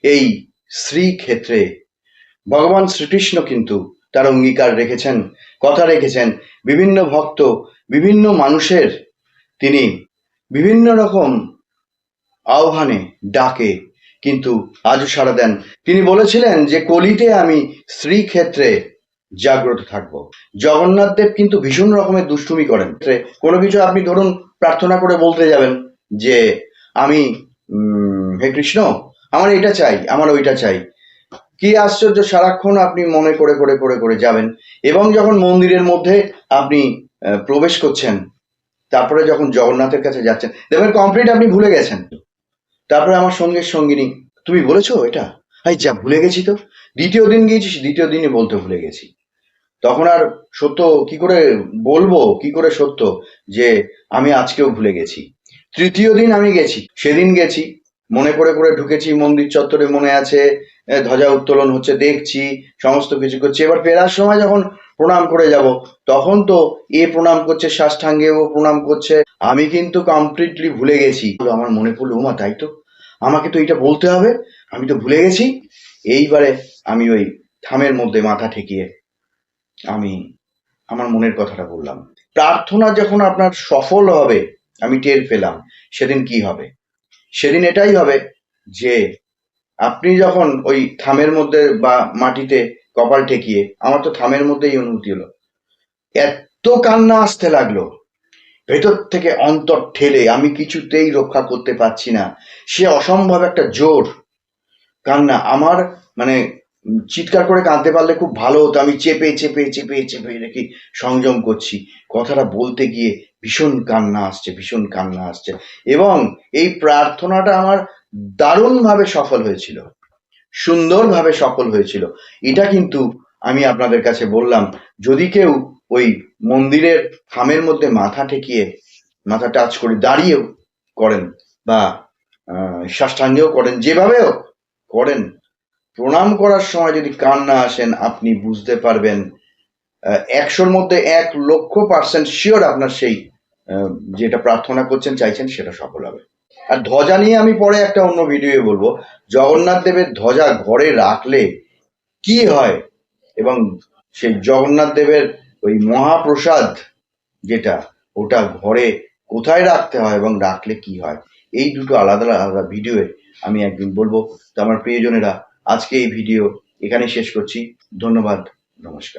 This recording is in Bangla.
এই শ্রীক্ষেত্রে ভগবান শ্রীকৃষ্ণ কিন্তু তার অঙ্গীকার রেখেছেন, কথা রেখেছেন। বিভিন্ন ভক্ত, বিভিন্ন মানুষের তিনি বিভিন্ন রকম আহ্বানে, ডাকে কিন্তু আজও সাড়া দেন। তিনি বলেছিলেন যে কলিতে আমি শ্রীক্ষেত্রে জাগ্রত থাকবো। জগন্নাথ দেব কিন্তু ভীষণ রকমের দুষ্টুমি করেন। কোনো কিছু আপনি ধরুন প্রার্থনা করে বলতে যাবেন যে আমি হে কৃষ্ণ, আমার এটা চাই, আমার ওইটা চাই। কি আশ্চর্য, সারাক্ষণ আপনি মনে করে করে করে করে যাবেন, এবং যখন মন্দিরের মধ্যে আপনি প্রবেশ করছেন, তারপরে যখন জগন্নাথের কাছে যাচ্ছেন, দেখবেন কমপ্লিট আপনি ভুলে গেছেন। তারপরে আমার সঙ্গের সঙ্গিনী, তুমি বলেছো এটা, এই যা ভুলে গেছি তো। দ্বিতীয় দিন গিয়েছিস, দ্বিতীয় দিনই বলতে ভুলে গেছি। তখন আর সত্য কি করে বলবো, কি করে সত্য যে আমি আজকেও ভুলে গেছি। তৃতীয় দিন আমি গেছি, সেদিন গেছি, মনে করে করে ঢুকেছি মন্দির চত্বরে, মনে আছে ধ্বজা উত্তোলন হচ্ছে, দেখছি সমস্ত কিছু করছি। এবার ফেরার সময় যখন প্রণাম করে যাব, তখন তো এ প্রণাম করছে সাষ্টাঙ্গে, ও প্রণাম করছে, আমি কিন্তু কমপ্লিটলি ভুলে গেছি। আমার মনে পড়লো, ওমা তাই তো, আমাকে তো এটা বলতে হবে, আমি তো ভুলে গেছি। এইবারে আমি ওই থামের মধ্যে মাথা ঠেকিয়ে আমি আমার মনের কথাটা বললাম। প্রার্থনা যখন আপনার সফল হবে, আমি টের পেলাম সেদিন কি হবে। সেদিন এটাই হবে যে আপনি যখন ওই থামের মধ্যে বা মাটিতে কপাল ঠেকিয়ে, আমার তো থামের মধ্যেই অনুভূতি হলো, এত কান্না আসতে লাগলো ভেতর থেকে, অন্তর ঠেলে, আমি কিছুতেই রক্ষা করতে পারছি না। সে অসম্ভব একটা জোর কান্না আমার, মানে চিৎকার করে কাঁদতে পারলে খুব ভালো হতো। আমি চেপে চেপে চেপে চেপে রেখে সংযম করছি, কথাটা বলতে গিয়ে ভীষণ কান্না আসছে, ভীষণ কান্না আসছে। এবং এই প্রার্থনাটা আমার দারুণভাবে সফল হয়েছিল, সুন্দরভাবে সফল হয়েছিল। এটা কিন্তু আমি আপনাদের কাছে বললাম, যদি কেউ ওই মন্দিরের থামের মধ্যে মাথা ঠেকিয়ে, মাথা টাচ করে দাঁড়িয়েও করেন, বা সাষ্টাঙ্গেও করেন, যেভাবেও করেন, প্রণাম করার সময় যদি কান্না আসেন, আপনি বুঝতে পারবেন 100-র মধ্যে 1,00,000% শিওর আপনার সেই যেটা প্রার্থনা করছেন, চাইছেন, সেটা সফল হবে। আর ধ্বজা নিয়ে আমি পরে একটা অন্য ভিডিও বলবো, জগন্নাথ দেবের ধ্বজা ঘরে রাখলে কি হয়, এবং সেই জগন্নাথ দেবের ওই মহাপ্রসাদ যেটা, ওটা ঘরে কোথায় রাখতে হয় এবং রাখলে কি হয়, এই দুটো আলাদা আলাদা ভিডিওয়ে আমি একদিন বলবো। তো আমার প্রিয়জনেরা, আজকে এই ভিডিও এখানে শেষ করছি। ধন্যবাদ, নমস্কার।